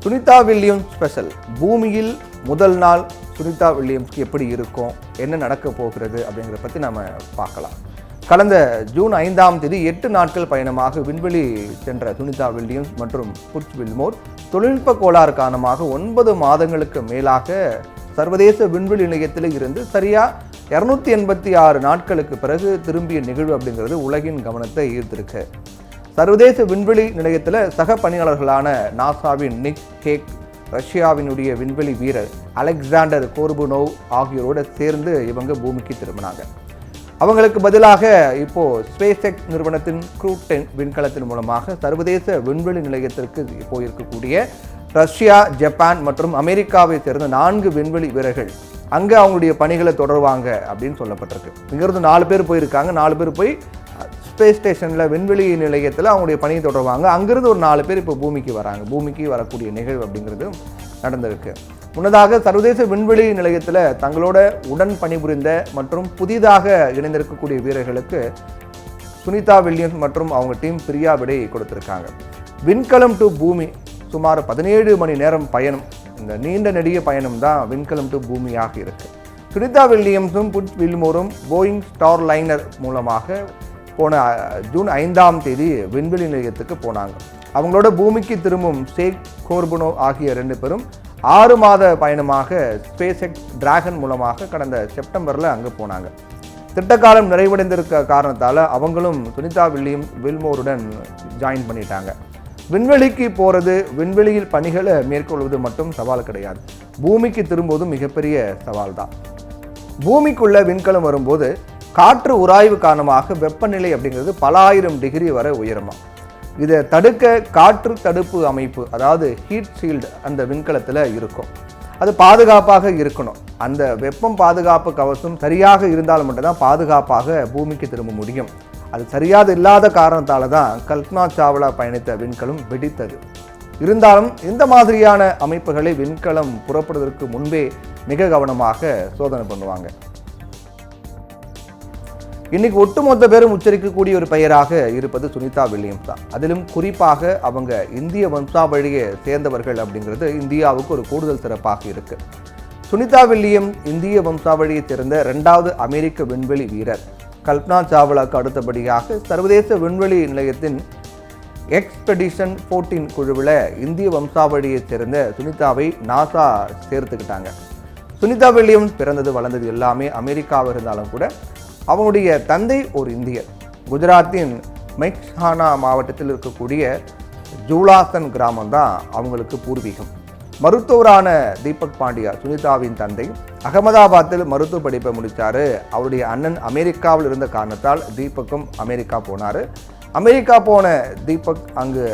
Sunita Williams special. பூமியில் முதல் நாள் சுனிதா வில்லியம்ஸ்க்கு எப்படி இருக்கும், என்ன நடக்க போகிறது அப்படிங்கிறத பற்றி நம்ம பார்க்கலாம். கடந்த ஜூன் 5ஆம் தேதி 8 நாட்கள் பயணமாக விண்வெளி சென்ற சுனிதா வில்லியம்ஸ் மற்றும் புட்ச் வில்மோர் தொழில்நுட்ப கோளாறு காரணமாக 9 மாதங்களுக்கு மேலாக சர்வதேச விண்வெளி நிலையத்தில் இருந்து சரியாக 286 நாட்களுக்கு பிறகு திரும்பிய நிகழ்வு அப்படிங்கிறது உலகின் கவனத்தை ஈர்த்திருக்கு. சர்வதேச விண்வெளி நிலையத்தில் சக பணியாளர்களான நாசாவின் நிக் ஹேக், ரஷ்யாவினுடைய விண்வெளி வீரர் அலெக்சாண்டர் கோர்புனோவ் ஆகியோரோடு சேர்ந்து இவங்க பூமிக்கு திரும்பினாங்க. அவங்களுக்கு பதிலாக இப்போ ஸ்பேஸ் எக்ஸ் நிறுவனத்தின் க்ரூ 10 விண்கலத்தின் மூலமாக சர்வதேச விண்வெளி நிலையத்திற்கு போயிருக்கக்கூடிய ரஷ்யா, ஜப்பான் மற்றும் அமெரிக்காவை சேர்ந்த 4 விண்வெளி வீரர்கள் அங்கே அவங்களுடைய பணிகளை தொடருவாங்க அப்படின்னு சொல்லப்பட்டிருக்கு. இங்கிருந்து 4 பேர் போயிருக்காங்க. 4 பேர் போய் ஸ்பேஸ் ஸ்டேஷனில் விண்வெளி நிலையத்தில் அவங்களுடைய பணியை தொடருவாங்க. அங்கிருந்து ஒரு 4 பேர் இப்போ பூமிக்கு வராங்க. பூமிக்கு வரக்கூடிய நிகழ்வு அப்படிங்கிறது நடந்திருக்கு. முன்னதாக சர்வதேச விண்வெளி நிலையத்தில் தங்களோட உடன் பணிபுரிந்த மற்றும் புதிதாக இணைந்திருக்கக்கூடிய வீரர்களுக்கு சுனிதா வில்லியம்ஸ் மற்றும் அவங்க டீம் பிரியா விடை கொடுத்திருக்காங்க. விண்கலம் டு பூமி சுமார் 17 மணி நேரம் பயணம். இந்த நீண்ட நெடிய பயணம் தான் விண்கலம் டு பூமியாக இருக்கு. சுனிதா வில்லியம்ஸும் புட்ச் வில்மோரும் போயிங் ஸ்டார்லைனர் மூலமாக போன ஜூன் 5ஆம் தேதி விண்வெளி நிலையத்துக்கு போனாங்க. அவங்களோட பூமிக்கு திரும்பும் ஷேக் கோர்புனோவ் ஆகிய 2 பேரும் 6 மாத பயணமாக ஸ்பேஸ் எக்ஸ் டிராகன் மூலமாக கடந்த செப்டம்பரில் அங்கே போனாங்க. திட்டக்காலம் நிறைவடைந்திருக்க காரணத்தால் அவங்களும் சுனிதா வில்மோருடன் ஜாயின் பண்ணிட்டாங்க. விண்வெளிக்கு போகிறது, விண்வெளியில் பணிகளை மேற்கொள்வது மட்டும் சவால் கிடையாது, பூமிக்கு திரும்புவதும் மிகப்பெரிய சவால் தான். பூமிக்குள்ள விண்கலம் வரும்போது காற்று உராய்வு காரணமாக வெப்பநிலை அப்படிங்கிறது பல ஆயிரம் டிகிரி வரை உயருமா. இதை தடுக்க காற்று தடுப்பு அமைப்பு, அதாவது ஹீட் ஷீல்டு அந்த விண்கலத்தில் இருக்கும். அது பாதுகாப்பாக இருக்கணும். அந்த வெப்பம் பாதுகாப்பு கவசம் சரியாக இருந்தால் மட்டும்தான் பாதுகாப்பாக பூமிக்கு திரும்ப முடியும். அது சரியாக இல்லாத காரணத்தால் தான் கல்பனா சாவ்லா பயணித்த விண்கலம் வெடித்தது. இருந்தாலும் இந்த மாதிரியான அமைப்புகளை விண்கலம் புறப்படுவதற்கு முன்பே மிக கவனமாக சோதனை பண்ணுவாங்க. இன்னைக்கு ஒட்டுமொத்த பேரும் உச்சரிக்கக்கூடிய ஒரு பெயராக இருப்பது சுனிதா வில்லியம்ஸ் தான். அதிலும் குறிப்பாக அவங்க இந்திய வம்சாவழியை சேர்ந்தவர்கள் அப்படிங்கிறது இந்தியாவுக்கு ஒரு கூடுதல் சிறப்பாக இருக்கு. சுனிதா வில்லியம்ஸ் இந்திய வம்சாவழியை சேர்ந்த 2வது அமெரிக்க விண்வெளி வீரர். கல்பனா சாவ்லாவுக்கு அடுத்தபடியாக சர்வதேச விண்வெளி நிலையத்தின் எக்ஸ்பெடிஷன் 14 குழுவில் இந்திய வம்சாவழியை சேர்ந்த சுனிதாவை நாசா சேர்த்துக்கிட்டாங்க. சுனிதா வில்லியம்ஸ் பிறந்தது வளர்ந்தது எல்லாமே அமெரிக்காவில் இருந்தாலும் கூட அவனுடைய தந்தை ஒரு இந்தியர். குஜராத்தின் மெக்ஹானா மாவட்டத்தில் இருக்கக்கூடிய ஜூலாசன் கிராமம் தான் அவங்களுக்கு பூர்வீகம். மருத்துவரான தீபக் பாண்டியா சுனிதாவின் தந்தை அகமதாபாத்தில் மருத்துவ படிப்பை முடித்தார். அவருடைய அண்ணன் அமெரிக்காவில் இருந்த காரணத்தால் தீபக்கும் அமெரிக்கா போனார். அமெரிக்கா போன தீபக் அங்கு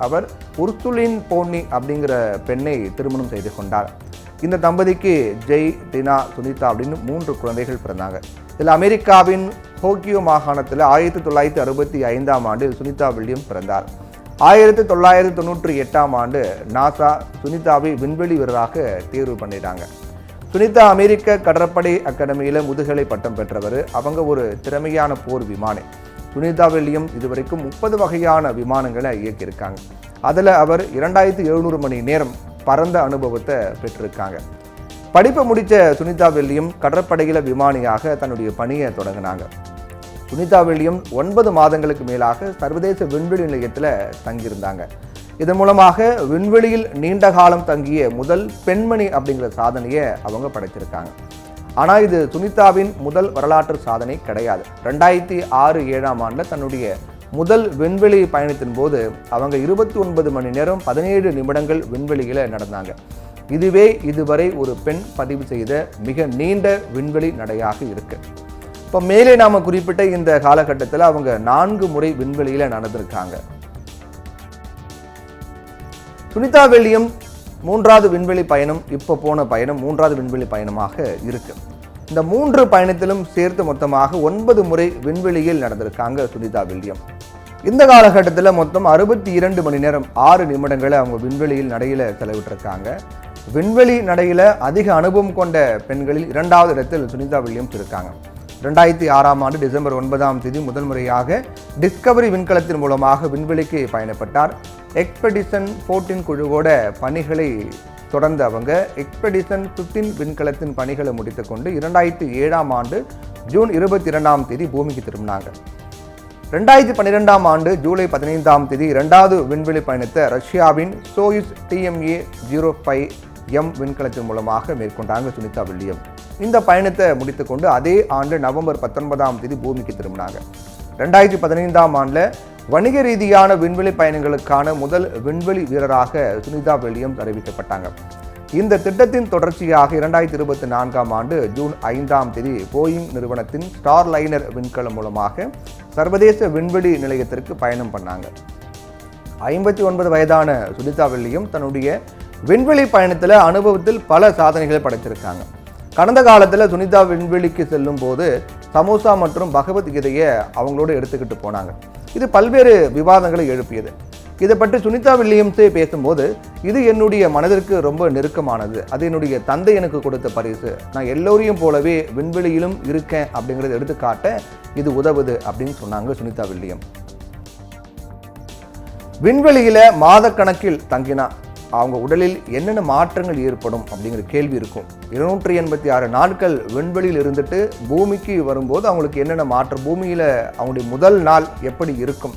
அவர் உர்சுலின் போனி அப்படிங்கிற பெண்ணை திருமணம் செய்து கொண்டார். இந்த தம்பதிக்கு ஜெய், டினா, சுனிதா அப்படின்னு 3 குழந்தைகள் பிறந்தாங்க. இதில் அமெரிக்காவின் ஹோக்கியோ மாகாணத்தில் 1965ஆம் ஆண்டில் சுனிதா வில்லியம்ஸ் பிறந்தார். 1998ஆம் ஆண்டு நாசா சுனிதாவை விண்வெளி வீரராக தேர்வு பண்ணிட்டாங்க. சுனிதா அமெரிக்க கடற்படை அகாடமியில் முதுகலை பட்டம் பெற்றவர். அவங்க ஒரு திறமையான போர் விமானி. சுனிதா வில்லியம்ஸ் இதுவரைக்கும் 30 வகையான விமானங்களை இயக்கியிருக்காங்க. அதில் அவர் 2700 மணி நேரம் பறந்த அனுபவத்தை பெற்றிருக்காங்க. படிப்பை முடித்த சுனிதா வில்லியம்ஸ் கடற்படையில் விமானியாக தன்னுடைய பணியை தொடங்கினாங்க. சுனிதா வில்லியம்ஸ் 9 மாதங்களுக்கு மேலாக சர்வதேச விண்வெளி நிலையத்தில் தங்கியிருந்தாங்க. இதன் மூலமாக விண்வெளியில் நீண்ட காலம் தங்கிய முதல் பெண்மணி அப்படிங்கிற சாதனையை அவங்க படைத்திருக்காங்க. ஆனால் இது சுனிதாவின் முதல் வரலாற்று சாதனை கிடையாது. 2006-7ஆம் ஆண்டில் தன்னுடைய முதல் விண்வெளி பயணத்தின் போது அவங்க 29 மணி நேரம் 17 நிமிடங்கள் விண்வெளியில் நடந்தாங்க. இதுவே இதுவரை ஒரு பெண் பதிவு செய்த மிக நீண்ட விண்வெளி நடையாக இருக்கு. இப்போ மேலே நாம குறிப்பிட்ட இந்த காலகட்டத்தில் அவங்க 4 முறை விண்வெளியில் நடந்திருக்காங்க. சுனிதா வில்லியம்ஸ் 3வது விண்வெளி பயணம், இப்போ போன பயணம் 3வது விண்வெளி பயணமாக இருக்கு. இந்த 3 பயணத்திலும் சேர்த்து மொத்தமாக 9 முறை விண்வெளியில் நடந்திருக்காங்க சுனிதா வில்லியம்ஸ். இந்த காலகட்டத்தில் மொத்தம் 62 மணி நேரம் 6 நிமிடங்களை அவங்க விண்வெளியில் நடையில் செலவிட்டிருக்காங்க. விண்வெளி நடையில் அதிக அனுபவம் கொண்ட பெண்களில் 2வது இடத்தில் சுனிதா வில்லியம்ஸ் இருக்காங்க. 2006ஆம் ஆண்டு டிசம்பர் 9ஆம் தேதி முதல் முறையாக டிஸ்கவரி விண்கலத்தின் மூலமாக விண்வெளிக்கு பயணப்பட்டார். எக்ஸ்பெடிஷன் 14 குழுவோட பணிகளை தொடர்ந்து அவங்க எக்ஸ்பெடிஷன் 15 விண்கலத்தின் பணிகளை முடித்துக்கொண்டு 2007ஆம் ஆண்டு ஜூன் 22ஆம் தேதி பூமிக்கு திரும்பினாங்க. 2012ஆம் ஆண்டு ஜூலை 15ஆம் தேதி இரண்டாவது விண்வெளி பயணத்தை ரஷ்யாவின் சோயுஸ் TMA-05M விண்கலத்தின் மூலமாக மேற்கொண்டாங்க சுனிதா வில்லியம். இந்த பயணத்தை முடித்துக்கொண்டு அதே ஆண்டு நவம்பர் 19ஆம் தேதி பூமிக்கு திரும்பினாங்க. 2015ஆம் ஆண்டில் வணிக ரீதியான விண்வெளி பயணங்களுக்கான முதல் விண்வெளி வீரராக சுனிதா வில்லியம்ஸ் அறிவிக்கப்பட்டாங்க. இந்த திட்டத்தின் தொடர்ச்சியாக 2024ஆம் ஆண்டு ஜூன் 5ஆம் தேதி போயிங் நிறுவனத்தின் ஸ்டார்லைனர் விண்கலம் மூலமாக சர்வதேச விண்வெளி நிலையத்திற்கு பயணம் பண்ணாங்க. 59 வயதான சுனிதா வில்லியம் தன்னுடைய விண்வெளி பயணத்தில் அனுபவத்தில் பல சாதனைகளை படைத்திருக்காங்க. கடந்த காலத்தில் சுனிதா விண்வெளிக்கு செல்லும் போது சமோசா மற்றும் பகவத்கீதையை அவங்களோட எடுத்துக்கிட்டு போனாங்க. இது பல்வேறு விவாதங்களை எழுப்பியது. இதை பற்றி சுனிதா வில்லியம்ஸே பேசும்போது, இது என்னுடைய மனதிற்கு ரொம்ப நெருக்கமானது, அது என்னுடைய தந்தை எனக்கு கொடுத்த பரிசு, நான் எல்லோரையும் போலவே விண்வெளியிலும் இருக்கேன் அப்படிங்கிறத எடுத்துக்காட்ட இது உதவுது அப்படின்னு சொன்னாங்க சுனிதா வில்லியம். விண்வெளியில மாதக்கணக்கில் தங்கினா அவங்க உடலில் என்னென்ன மாற்றங்கள் ஏற்படும் அப்படிங்கிற கேள்வி இருக்கும். 286 நாட்கள் விண்வெளியில் இருந்துட்டு பூமிக்கு வரும்போது அவங்களுக்கு என்னென்ன மாற்றம், பூமியில் அவங்களுடைய முதல் நாள் எப்படி இருக்கும்,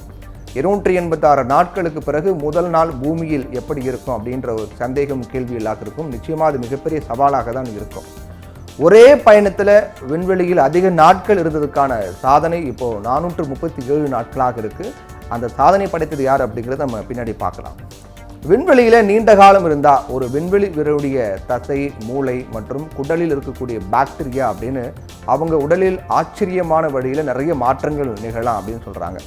286 நாட்களுக்கு பிறகு முதல் நாள் பூமியில் எப்படி இருக்கும் அப்படின்ற ஒரு சந்தேகம் கேள்வி எல்லாம் இருக்கும். நிச்சயமாக அது மிகப்பெரிய சவாலாக தான் இருக்கும். ஒரே பயணத்தில் விண்வெளியில் அதிக நாட்கள் இருந்ததுக்கான சாதனை இப்போ 437 நாட்களாக இருக்குது. அந்த சாதனை படைத்தது யார் அப்படிங்கிறத நம்ம பின்னாடி பார்க்கலாம். விண்வெளியில் நீண்ட காலம் இருந்தால் ஒரு விண்வெளி வீரருடைய தசை, மூளை மற்றும் குடலில் இருக்கக்கூடிய பாக்டீரியா அப்படின்னு அவங்க உடலில் ஆச்சரியமான வழியில் நிறைய மாற்றங்கள் நிகழலாம் அப்படின்னு சொல்கிறாங்க.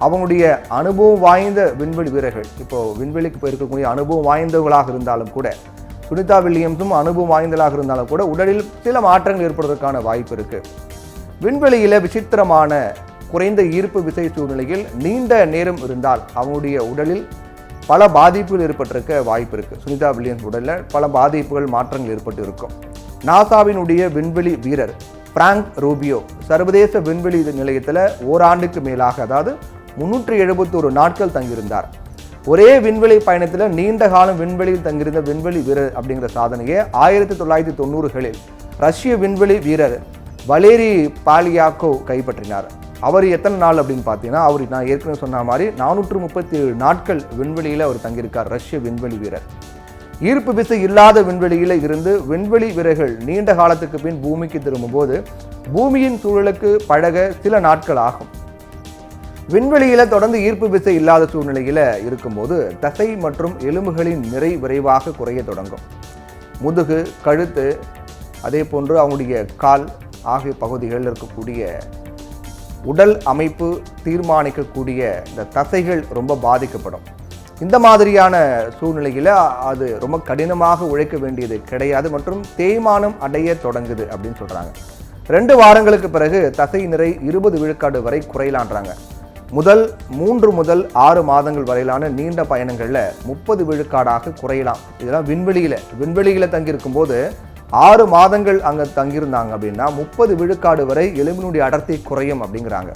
அவங்களுடைய அனுபவம் வாய்ந்த விண்வெளி வீரர்கள், இப்போது விண்வெளிக்கு போயிருக்கக்கூடிய அனுபவம் வாய்ந்தவர்களாக இருந்தாலும் கூட, சுனிதா வில்லியம்ஸும் அனுபவம் வாய்ந்தவர்களாக இருந்தாலும் கூட உடலில் சில மாற்றங்கள் ஏற்படுவதற்கான வாய்ப்பு இருக்குது. விண்வெளியில் விசித்திரமான குறைந்த ஈர்ப்பு விசை சூழ்நிலையில் நீண்ட நேரம் இருந்தால் அவங்களுடைய உடலில் பல பாதிப்புகள் ஏற்பட்டிருக்க வாய்ப்பு இருக்குது. சுனிதா வில்லியம்ஸ் உடலில் பல பாதிப்புகள், மாற்றங்கள் ஏற்பட்டு இருக்கும். நாசாவினுடைய விண்வெளி வீரர் பிராங்க் ரூபியோ சர்வதேச விண்வெளி நிலையத்தில் ஓராண்டுக்கு மேலாக, அதாவது 371 நாட்கள் தங்கியிருந்தார். ஒரே விண்வெளி பயணத்தில் நீண்ட காலம் விண்வெளியில் தங்கியிருந்த விண்வெளி வீரர் அப்படிங்கிற சாதனையை 1990களில் ரஷ்ய விண்வெளி வீரர் வலேரி பாலியாக்கோவ் கைப்பற்றினார். அவர் எத்தனை நாள் அப்படின்னு பார்த்தீங்கன்னா, அவர் நான் ஏற்கனவே சொன்ன மாதிரி 437 நாட்கள் விண்வெளியில் அவர் தங்கியிருக்கார். ரஷ்ய விண்வெளி வீரர் ஈர்ப்பு விசை இல்லாத விண்வெளியில் இருந்து விண்வெளி வீரர்கள் நீண்ட காலத்துக்கு பின் பூமிக்கு திரும்பும்போது பூமியின் சூழலுக்கு பழக சில நாட்கள் ஆகும். விண்வெளியில் தொடர்ந்து ஈர்ப்பு விசை இல்லாத சூழ்நிலையில் இருக்கும்போது தசை மற்றும் எலும்புகளின் நிறை விரைவாக குறைய தொடங்கும். முதுகு, கழுத்து, அதே போன்று அவங்களுடைய கால் ஆகிய பகுதிகளில் இருக்கக்கூடிய உடல் அமைப்பு தீர்மானிக்கக்கூடிய இந்த தசைகள் ரொம்ப பாதிக்கப்படும். இந்த மாதிரியான சூழ்நிலையில் அது ரொம்ப கடினமாக உழைக்க வேண்டியது கிடையாது மற்றும் தேய்மானம் அடைய தொடங்குது அப்படின்னு சொல்கிறாங்க. 2 வாரங்களுக்கு பிறகு தசை நிறை 20 விழுக்காடு வரை குறையலான்றாங்க. முதல் 3 முதல் 6 மாதங்கள் வரையிலான நீண்ட பயணங்களில் 30 விழுக்காடாக குறையலாம். இதெல்லாம் விண்வெளியில் தங்கியிருக்கும் போது 6 மாதங்கள் அங்கே தங்கியிருந்தாங்க அப்படின்னா 30 விழுக்காடு வரை எலும்பினுடைய அடர்த்தி குறையும் அப்படிங்கிறாங்க.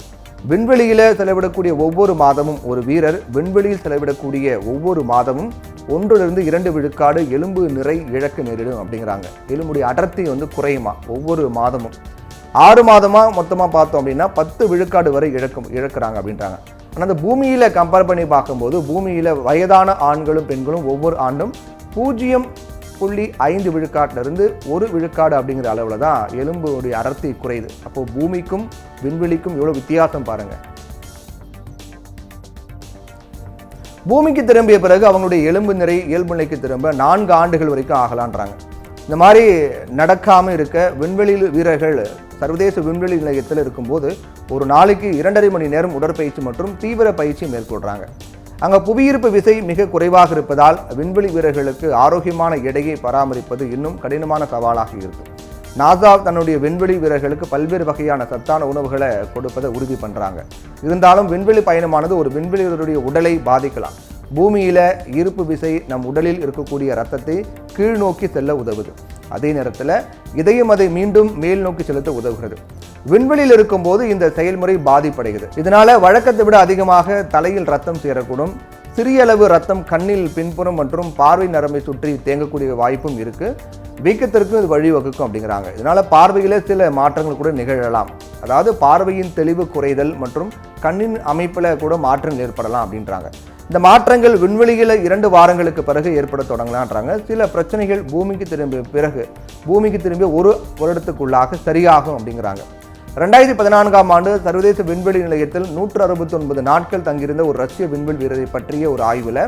விண்வெளியில் செலவிடக்கூடிய ஒவ்வொரு மாதமும், ஒரு வீரர் விண்வெளியில் செலவிடக்கூடிய ஒவ்வொரு மாதமும் 1-2 விழுக்காடு எலும்பு நிறை இழக்க நேரிடும் அப்படிங்கிறாங்க. எலும்புடைய அடர்த்தி குறையுமா ஒவ்வொரு மாதமும். 6 மாதமாக மொத்தமாக பார்த்தோம் அப்படின்னா 10 விழுக்காடு வரை இழக்கிறாங்க அப்படின்றாங்க. ஆனால் அந்த பூமியில் கம்பேர் பண்ணி பார்க்கும்போது பூமியில் வயதான ஆண்களும் பெண்களும் ஒவ்வொரு ஆண்டும் 0.5 விழுக்காட்டிலிருந்து 1 விழுக்காடு அப்படிங்கிற அளவில் தான் எலும்புடைய அடர்த்தி குறையுது. அப்போ பூமிக்கும் விண்வெளிக்கும் எவ்வளோ வித்தியாசம் பாருங்க. பூமிக்கு திரும்பிய பிறகு அவங்களுடைய எலும்பு நிறை இயல்பு நிலைக்கு திரும்ப 4 ஆண்டுகள் வரைக்கும் ஆகலான்றாங்க. இந்த மாதிரி நடக்காமல் இருக்க விண்வெளி வீரர்கள் சர்வதேச விண்வெளி நிலையத்தில் இருக்கும்போது ஒரு நாளைக்கு 2.5 மணி நேரம் உடற்பயிற்சி மற்றும் தீவிர பயிற்சி மேற்கொள்கிறாங்க. அங்கே புவியீர்ப்பு விசை மிக குறைவாக இருப்பதால் விண்வெளி வீரர்களுக்கு ஆரோக்கியமான எடையை பராமரிப்பது இன்னும் கடினமான சவாலாக இருக்கும். நாசா தன்னுடைய விண்வெளி வீரர்களுக்கு பல்வேறு வகையான சத்தான உணவுகளை கொடுப்பதை உறுதி பண்ணுறாங்க. இருந்தாலும் விண்வெளி பயணமானது ஒரு விண்வெளி வீரருடைய உடலை பாதிக்கலாம். பூமியில் ஈர்ப்பு விசை நம் உடலில் இருக்கக்கூடிய இரத்தத்தை கீழ் நோக்கி செல்ல உதவுது. அதே நேரத்தில் இதயம் அதை மீண்டும் மேல் நோக்கி செலுத்த உதவுகிறது. விண்வெளியில் இருக்கும்போது இந்த செயல்முறை பாதிப்படைகிறது. இதனால வழக்கத்தை விட அதிகமாக தலையில் ரத்தம் சேரக்கூடும். சிறிய அளவு ரத்தம் கண்ணில் பின்புறம் மற்றும் பார்வை நரம்பை சுற்றி தேங்கக்கூடிய வாய்ப்பும் இருக்கு. வீக்கத்திற்கு இது வழிவகுக்கும் அப்படிங்கிறாங்க. இதனால பார்வையில சில மாற்றங்கள் கூட நிகழலாம். அதாவது பார்வையின் தெளிவு குறைதல் மற்றும் கண்ணின் அமைப்புல கூட மாற்றங்கள் ஏற்படலாம் அப்படின்றாங்க. இந்த மாற்றங்கள் விண்வெளியில 2 வாரங்களுக்கு பிறகு ஏற்பட தொடங்கலான்றாங்க. சில பிரச்சனைகள் பூமிக்கு திரும்பிய 1 வருடத்துக்குள்ளாக சரியாகும் அப்படிங்கிறாங்க. 2014ஆம் ஆண்டு சர்வதேச விண்வெளி நிலையத்தில் 169 நாட்கள் தங்கியிருந்த ஒரு ரஷ்ய விண்வெளி வீரரை பற்றிய ஒரு ஆய்வில்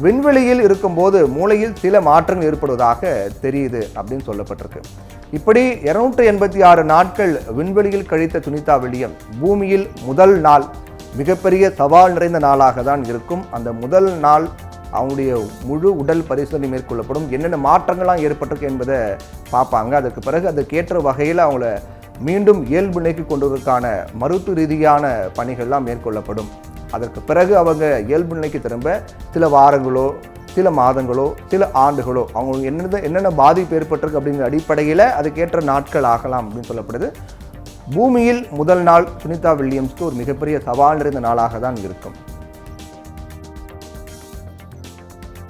விண்வெளியில் இருக்கும்போது மூளையில் சில மாற்றங்கள் ஏற்படுவதாக தெரியுது அப்படின்னு சொல்லப்பட்டிருக்கு. இப்படி 286 நாட்கள் விண்வெளியில் கழித்த சுனிதா வில்லியம்ஸ் பூமியில் முதல் நாள் மிகப்பெரிய சவால் நிறைந்த நாளாக தான் இருக்கும். அந்த முதல் நாள் அவங்களுடைய முழு உடல் பரிசோதனை மேற்கொள்ளப்படும். என்னென்ன மாற்றங்கள்லாம் ஏற்பட்டிருக்கு என்பதை பார்ப்பாங்க. அதுக்கு பிறகு அதுக்கேற்ற வகையில் அவங்கள மீண்டும் இயல்பு நிலைக்கு கொண்டுவதற்கான மருத்துவ ரீதியான பணிகள்லாம் மேற்கொள்ளப்படும். அதற்கு பிறகு அவங்க இயல்பு நிலைக்கு திரும்ப சில வாரங்களோ சில மாதங்களோ சில ஆண்டுகளோ அவங்களுக்கு என்னென்ன பாதிப்பு ஏற்பட்டிருக்கு அப்படிங்கிற அடிப்படையில் அதுக்கேற்ற நாட்கள் ஆகலாம் அப்படின்னு சொல்லப்படுது. பூமியில் முதல் நாள் சுனிதா வில்லியம்ஸ்க்கு ஒரு மிகப்பெரிய சவால் நிறைந்த நாளாக தான் இருக்கும்.